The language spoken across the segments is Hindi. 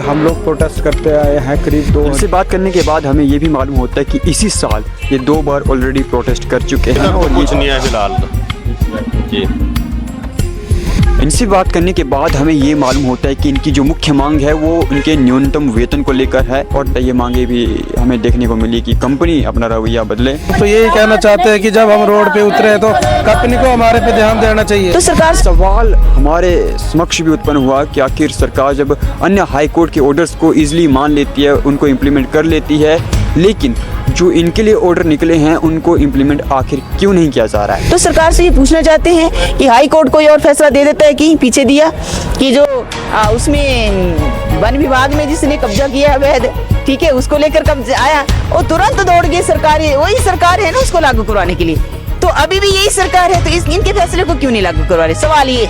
हम लोग प्रोटेस्ट करते आए हैं करीब 2 इनसे बात करने के बाद हमें ये भी मालूम होता है कि इसी साल ये 2 बार ऑलरेडी प्रोटेस्ट कर चुके हैं और कुछ नहीं है फिलहाल जी। इनसे बात करने के बाद हमें ये मालूम होता है कि इनकी जो मुख्य मांग है वो उनके न्यूनतम वेतन को लेकर है और ये मांगे भी हमें देखने को मिली कि कंपनी अपना रवैया बदले। तो यही कहना चाहते हैं कि जब हम रोड पे उतरे तो कंपनी को हमारे पे ध्यान देना चाहिए। तो सरकार सवाल हमारे समक्ष भी उत्पन्न हुआ कि आखिर सरकार जब अन्य हाई कोर्ट के ऑर्डर्स को इजीली मान लेती है, उनको इम्प्लीमेंट कर लेती है, लेकिन जो इनके लिए ऑर्डर निकले हैं उनको इम्प्लीमेंट आखिर क्यों नहीं किया जा रहा है। तो सरकार से ये पूछना चाहते हैं कि हाई कोर्ट कोई और फैसला दे देता है कि पीछे दिया कि जो उसमें वन विभाग में जिसने कब्जा किया अवैध, ठीक है, उसको लेकर कब्जा आया और तुरंत दौड़ गई सरकार, वही सरकार है ना उसको लागू करवाने के लिए। तो अभी भी यही सरकार है, तो इनके फैसले को क्यों नहीं लागू करवा रहे, सवाल ये।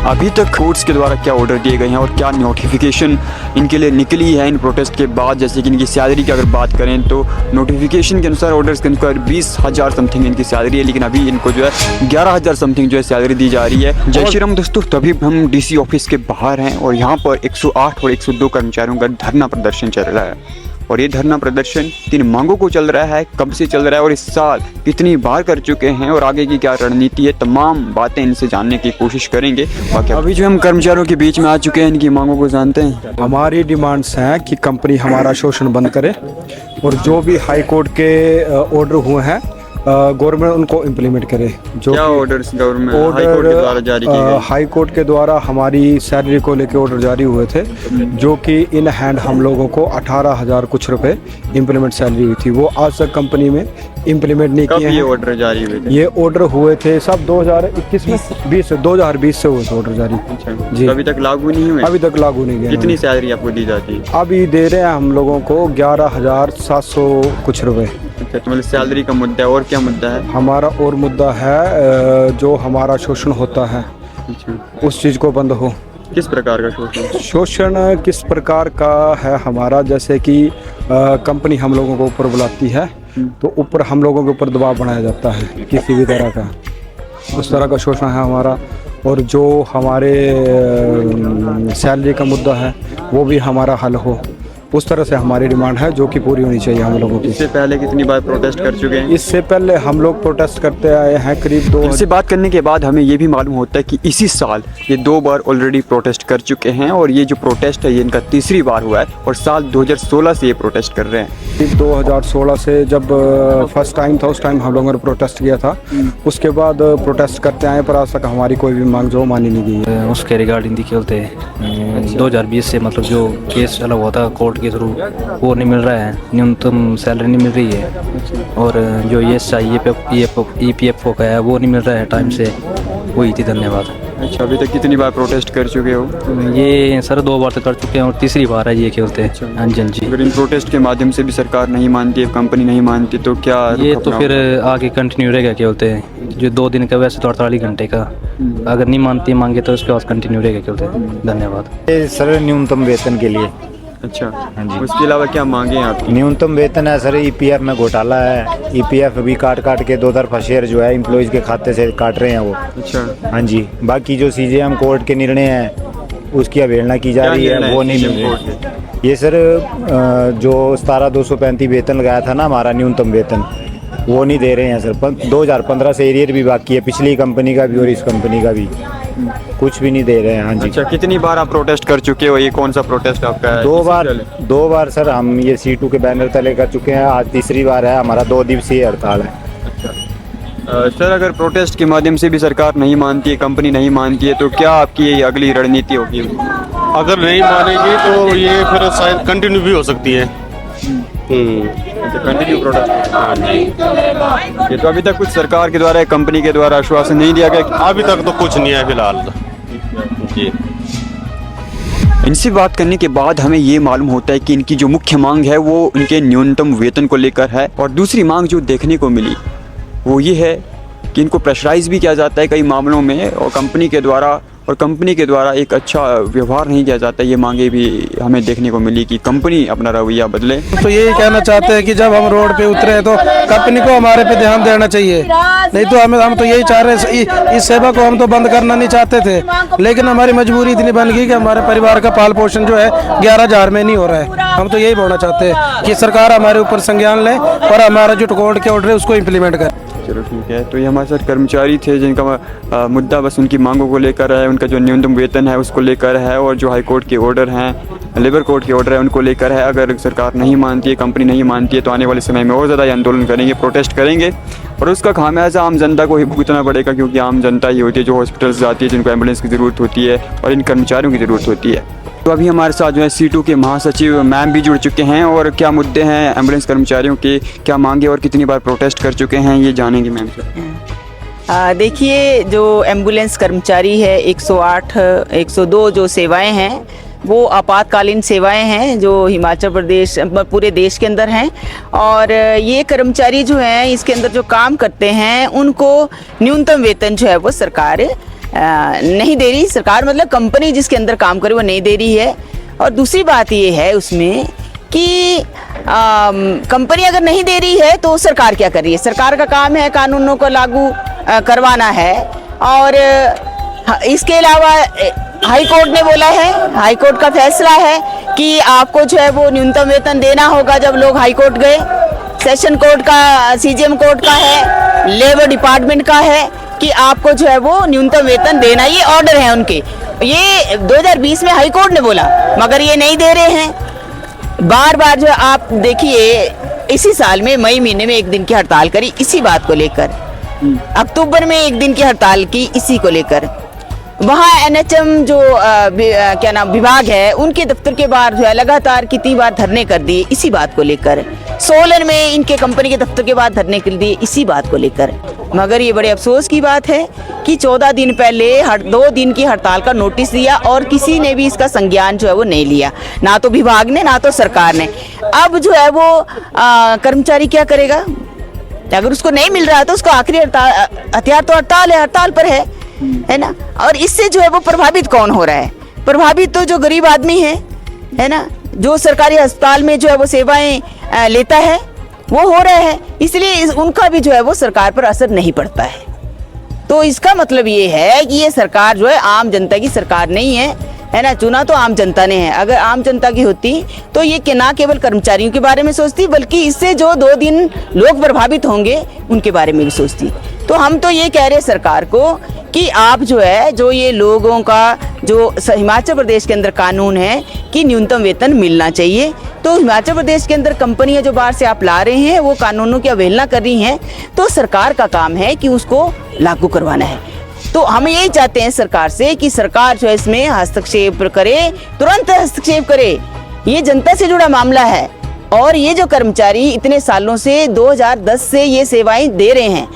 अभी तक कोर्ट्स के द्वारा क्या ऑर्डर दिए गए हैं और क्या नोटिफिकेशन इनके लिए निकली है इन प्रोटेस्ट के बाद। जैसे कि इनकी सैलरी की अगर बात करें तो नोटिफिकेशन के अनुसार, ऑर्डर्स के अनुसार 20,000 समथिंग इनकी सैलरी है, लेकिन अभी इनको जो है 11,000 समथिंग जो है सैलरी दी जा रही है। जय श्री राम दोस्तों, तभी हम डीसी ऑफिस के बाहर हैं और यहाँ पर 108 और 102 कर्मचारियों का धरना प्रदर्शन चल रहा है और ये धरना प्रदर्शन 3 मांगों को चल रहा है, कब से चल रहा है और इस साल कितनी बार कर चुके हैं और आगे की क्या रणनीति है, तमाम बातें इनसे जानने की कोशिश करेंगे। बाकी अभी जो हम कर्मचारियों के बीच में आ चुके हैं, इनकी मांगों को जानते हैं। हमारी डिमांड्स हैं कि कंपनी हमारा शोषण बंद करे और जो भी हाई कोर्ट के ऑर्डर हुए हैं गवर्नमेंट उनको इम्प्लीमेंट करे। जो क्या ऑर्डर्स गवर्नमेंट हाई कोर्ट के द्वारा जारी किए गए? हाई कोर्ट के द्वारा हमारी सैलरी को लेकर ऑर्डर जारी हुए थे, जो कि इन हैंड हम लोगों को 18,000 कुछ रुपए इम्प्लीमेंट सैलरी हुई थी, वो आज तक कंपनी में इम्प्लीमेंट नहीं किए हैं। ये ऑर्डर जारी हुए थे? ये ऑर्डर हुए थे सब 2021 में 2020 से हुए थे ऑर्डर जारी जी। अभी तक लागू नहीं हुए? अभी तक लागू नहीं हुए। कितनी सैलरी आपको दी जाती है? अभी दे रहे हैं हम लोगों को 11,700 कुछ रुपए। अच्छा, तो मतलब सैलरी का मुद्दा है और क्या मुद्दा है? हमारा और मुद्दा है जो हमारा शोषण होता है उस चीज़ को बंद हो। किस प्रकार का शोषण? शोषण किस प्रकार का है हमारा, जैसे कि कंपनी हम लोगों को ऊपर बुलाती है तो ऊपर हम लोगों के ऊपर दबाव बनाया जाता है किसी भी तरह का, उस तरह का शोषण है हमारा। और जो हमारे सैलरी का मुद्दा है वो भी हमारा हल हो, उस तरह से हमारी डिमांड है जो कि पूरी होनी चाहिए हम लोगों की। इससे पहले कितनी बार प्रोटेस्ट कर चुके हैं? इससे पहले हम लोग प्रोटेस्ट करते आए हैं करीब 2। इनसे बात करने के बाद हमें ये भी मालूम होता है कि इसी साल ये 2 बार ऑलरेडी प्रोटेस्ट कर चुके हैं और ये जो प्रोटेस्ट है ये इनका तीसरी बार हुआ है और साल 2016 से ये प्रोटेस्ट कर रहे हैं। 2016 से जब फर्स्ट टाइम था उस टाइम हम लोगों ने प्रोटेस्ट किया था, उसके बाद प्रोटेस्ट करते आए पर आज तक हमारी कोई भी मांग जो मानी नहीं गई है। उसके रिगार्डिंग देखिए होते 2020 से मतलब जो केस चला हुआ था कोर्ट के थ्रू वो नहीं मिल रहा है, न्यूनतम सैलरी नहीं मिल रही है और जो EPF का है वो नहीं मिल रहा है टाइम से, वही थी। धन्यवाद। अच्छा, अभी तक कितनी बार प्रोटेस्ट कर चुके हो? ये सर 2 बार तक कर चुके हैं और तीसरी बार है ये खेलते हैं। हाँ जी, हाँ जी। अगर इन प्रोटेस्ट के माध्यम से भी सरकार नहीं मानती है, कंपनी नहीं मानती, तो क्या ये तो फिर आगे कंटिन्यू रहेगा खेलते हैं। जो 2 दिन का वैसे तो 48 घंटे का, अगर नहीं मानती मांगे तो उसके बाद कंटिन्यू रहेगा खेलते हैं। धन्यवाद। सर न्यूनतम वेतन के लिए। अच्छा, हाँ जी। उसके अलावा क्या मांगे हैं आपकी? न्यूनतम वेतन है सर, EPF में घोटाला है, EPF भी काट के 2 तरफा शेयर जो है एम्प्लॉयज़ के खाते से काट रहे हैं वो। अच्छा, हाँ जी। बाकी जो CJM कोर्ट के निर्णय हैं उसकी अवहेलना की जा रही है, वो नहीं मिल रही। ये सर जो 17,235 वेतन लगाया था ना हमारा न्यूनतम वेतन, वो नहीं दे रहे हैं सर। 2015 से एरियर भी बाकी है, पिछली कंपनी का भी और इस कंपनी का भी कुछ भी नहीं दे रहे हैं। हाँ जी। अच्छा, कितनी बार आप प्रोटेस्ट कर चुके हो? ये कौन सा प्रोटेस्ट आपका है? 2 बार सर हम ये C2 के बैनर तले कर चुके हैं, आज तीसरी बार है, हमारा 2 दिवसीय हड़ताल है। सर, अगर प्रोटेस्ट के माध्यम से भी सरकार नहीं मानती है, कंपनी नहीं मानती है, तो क्या आपकी ये अगली रणनीति होगी? अगर नहीं मानेगी तो ये फिर शायद कंटिन्यू भी हो सकती है। Continue protest. हाँ जी। ये तो अभी तक कुछ सरकार के द्वारा, कंपनी के द्वारा आश्वासन नहीं दिया गया? अभी तक तो कुछ नहीं है फिलहाल जी। इनसे बात करने के बाद हमें ये मालूम होता है कि इनकी जो मुख्य मांग है वो उनके न्यूनतम वेतन को लेकर है और दूसरी मांग जो देखने को मिली वो ये है कि इनको प्रेशराइज भी किया जाता है कई मामलों में और कंपनी के द्वारा और कंपनी के द्वारा एक अच्छा व्यवहार नहीं किया जाता। ये मांगे भी हमें देखने को मिली कि कंपनी अपना रवैया बदले। तो यही कहना चाहते हैं कि जब हम रोड पे उतरे हैं तो कंपनी को हमारे पे ध्यान देना चाहिए, नहीं तो हम तो यही चाह रहे हैं। इस सेवा को हम तो बंद करना नहीं चाहते थे, लेकिन हमारी मजबूरी इतनी बन गई कि हमारे परिवार का पाल पोषण जो है 11,000 में नहीं हो रहा है। हम तो यही बोलना चाहते हैं कि सरकार हमारे ऊपर संज्ञान ले और हमारा जो कोर्ट के ऑर्डर है उसको इम्प्लीमेंट करे। चलो ठीक है। तो ये हमारे साथ कर्मचारी थे जिनका मुद्दा बस उनकी मांगों को लेकर है, उनका जो न्यूनतम वेतन है उसको लेकर है, और जो हाई कोर्ट के ऑर्डर हैं, लेबर कोर्ट के ऑर्डर है उनको लेकर है। अगर सरकार नहीं मानती है, कंपनी नहीं मानती है, तो आने वाले समय में और ज़्यादा आंदोलन करेंगे, प्रोटेस्ट करेंगे, और उसका खामियाजा आम जनता को ही भुगतना पड़ेगा, क्योंकि आम जनता ही होती है जो हॉस्पिटल्स जाती है, जिनको एम्बुलेंस की ज़रूरत होती है और इन कर्मचारियों की ज़रूरत होती है। तो अभी हमारे साथ जो है C2 के महासचिव मैम भी जुड़ चुके हैं, और क्या मुद्दे हैं एम्बुलेंस कर्मचारियों के, क्या मांगे और कितनी बार प्रोटेस्ट कर चुके हैं, ये जानेंगे मैम से। देखिए, जो एम्बुलेंस कर्मचारी है 108, 102 जो सेवाएं हैं वो आपातकालीन सेवाएं हैं जो हिमाचल प्रदेश पूरे देश के अंदर हैं, और ये कर्मचारी जो हैं इसके अंदर जो काम करते हैं उनको न्यूनतम वेतन जो है वो सरकार नहीं दे रही। सरकार मतलब कंपनी जिसके अंदर काम करे वो नहीं दे रही है। और दूसरी बात ये है उसमें कि कंपनी अगर नहीं दे रही है तो सरकार क्या कर रही है। सरकार का काम है कानूनों को लागू करवाना है, और इसके अलावा हाई कोर्ट ने बोला है, हाई कोर्ट का फैसला है कि आपको जो है वो न्यूनतम वेतन देना होगा। जब लोग हाई कोर्ट गए, सेशन कोर्ट का, CJM कोर्ट का है, लेबर डिपार्टमेंट का है कि आपको जो है वो न्यूनतम वेतन देना, ये ऑर्डर है उनके। ये 2020 में हाई कोर्ट ने बोला, मगर ये नहीं दे रहे हैं। बार बार जो आप देखिए, इसी साल में मई महीने में 1 दिन की हड़ताल करी इसी बात को लेकर, अक्टूबर में 1 दिन की हड़ताल की इसी को लेकर। वहाँ NHM जो क्या नाम विभाग है उनके दफ्तर के बाहर जो है लगातार कितनी बार धरने कर दिए इसी बात को लेकर। सोलन में इनके कंपनी के दफ्तर के बाद धरने कर दिए इसी बात को लेकर। मगर ये बड़े अफसोस की बात है कि 14 दिन पहले 2 दिन की हड़ताल का नोटिस दिया और किसी ने भी इसका संज्ञान जो है वो नहीं लिया, ना तो विभाग ने ना तो सरकार ने। अब जो है वो कर्मचारी क्या करेगा? अगर उसको नहीं मिल रहा तो उसको आखिरी हथियार तो हड़ताल है, हड़ताल पर है ना। और इससे जो है वो प्रभावित कौन हो रहा है? प्रभावित तो जो गरीब आदमी है ना, जो सरकारी अस्पताल में जो है वो सेवाएं लेता है वो हो रहा है। इसलिए उनका भी जो है वो सरकार पर असर नहीं पड़ता है। तो इसका मतलब ये है कि ये सरकार जो है आम जनता की सरकार नहीं है ना। चुना तो आम जनता ने है। अगर आम जनता की होती तो ये ना केवल कर्मचारियों के बारे में सोचती, बल्कि इससे जो 2 दिन लोग प्रभावित होंगे उनके बारे में भी सोचती। तो हम तो ये कह रहे हैं सरकार को कि आप जो है, जो ये लोगों का जो हिमाचल प्रदेश के अंदर कानून है कि न्यूनतम वेतन मिलना चाहिए, तो हिमाचल प्रदेश के अंदर कंपनियां जो बाहर से आप ला रहे हैं वो कानूनों की अवहेलना कर रही हैं, तो सरकार का काम है कि उसको लागू करवाना है। तो हम यही चाहते हैं सरकार से कि सरकार जो है इसमें हस्तक्षेप करे, तुरंत हस्तक्षेप करे। ये जनता से जुड़ा मामला है, और ये जो कर्मचारी इतने सालों से 2010 से ये सेवाएं दे रहे हैं,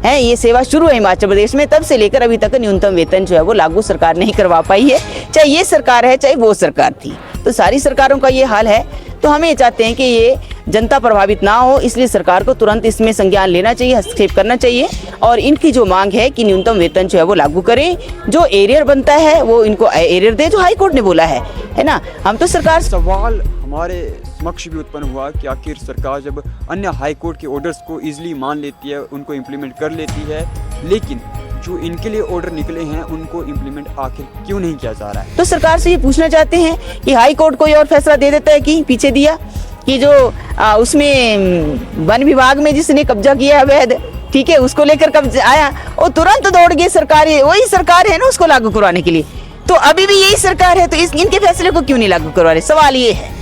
ये सेवा शुरू है हिमाचल प्रदेश में, तब से लेकर अभी तक न्यूनतम वेतन जो है वो लागू सरकार नहीं करवा पाई है। चाहे ये सरकार है चाहे वो सरकार थी, तो सारी सरकारों का ये हाल है। तो हम ये चाहते हैं कि ये जनता प्रभावित ना हो, इसलिए सरकार को तुरंत इसमें संज्ञान लेना चाहिए, हस्तक्षेप करना चाहिए, और इनकी जो मांग है कि न्यूनतम वेतन जो है वो लागू करें। जो एरियर बनता है वो इनको एरियर दे, जो हाई कोर्ट ने बोला है ना। हम तो सरकार सवाल हमारे समक्ष भी उत्पन्न हुआ कि आखिर सरकार जब अन्य हाई कोर्ट के ऑर्डर्स को इजीली मान लेती है, उनको इम्प्लीमेंट कर लेती है, लेकिन जो इनके लिए ऑर्डर निकले हैं उनको इम्प्लीमेंट आखिर क्यों नहीं किया जा रहा है? तो सरकार से ये पूछना चाहते हैं कि हाई कोर्ट कोई और फैसला दे देता है कि पीछे दिया कि जो उसमें वन विभाग में जिसने कब्जा किया अवैध, ठीक है, उसको लेकर कब्जा आया, वो तुरंत दौड़ गई सरकार, वही सरकार है ना उसको लागू करवाने के लिए। तो अभी भी यही सरकार है, तो इनके फैसले को क्यों नहीं लागू करवा रहे? सवाल ये है।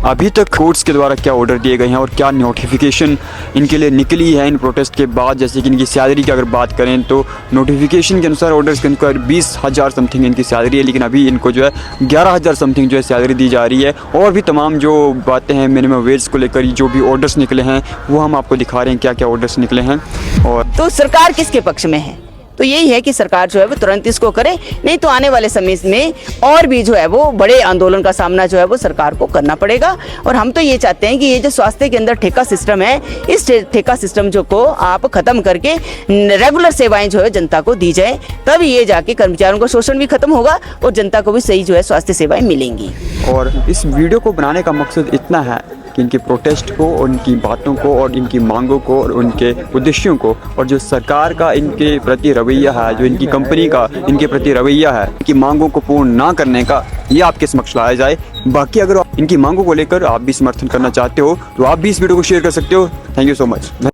अभी तक कोर्ट्स के द्वारा क्या ऑर्डर दिए गए हैं और क्या नोटिफिकेशन इनके लिए निकली है इन प्रोटेस्ट के बाद? जैसे कि इनकी सैलरी की अगर बात करें तो नोटिफिकेशन के अनुसार ऑर्डर्स के अनुसार 20,000 समथिंग इनकी सैलरी है, लेकिन अभी इनको जो है 11,000 समथिंग जो है सैलरी दी जा रही है। और भी तमाम जो बातें हैं मिनिमम वेज को लेकर जो भी ऑर्डर्स निकले हैं वो हम आपको दिखा रहे हैं क्या क्या ऑर्डर्स निकले हैं। और तो सरकार किसके पक्ष में है? तो यही है कि सरकार जो है वो तुरंत इसको करे, नहीं तो आने वाले समय में और भी जो है वो बड़े आंदोलन का सामना जो है वो सरकार को करना पड़ेगा। और हम तो ये चाहते हैं कि ये जो स्वास्थ्य के अंदर ठेका सिस्टम है, इस ठेका सिस्टम जो को आप खत्म करके रेगुलर सेवाएं जो है जनता को दी जाए, तब ये जाके कर्मचारियों का शोषण भी खत्म होगा और जनता को भी सही जो है स्वास्थ्य सेवाएं मिलेंगी। और इस वीडियो को बनाने का मकसद इतना है कि इनके प्रोटेस्ट को और इनकी बातों को और इनकी मांगों को और उनके उद्देश्यों को और जो सरकार का इनके प्रति रवैया है, जो इनकी कंपनी का इनके प्रति रवैया है, इनकी मांगों को पूर्ण ना करने का, ये आपके समक्ष लाया जाए। बाकी अगर इनकी मांगों को लेकर आप भी समर्थन करना चाहते हो तो आप भी इस वीडियो को शेयर कर सकते हो। Thank you so much.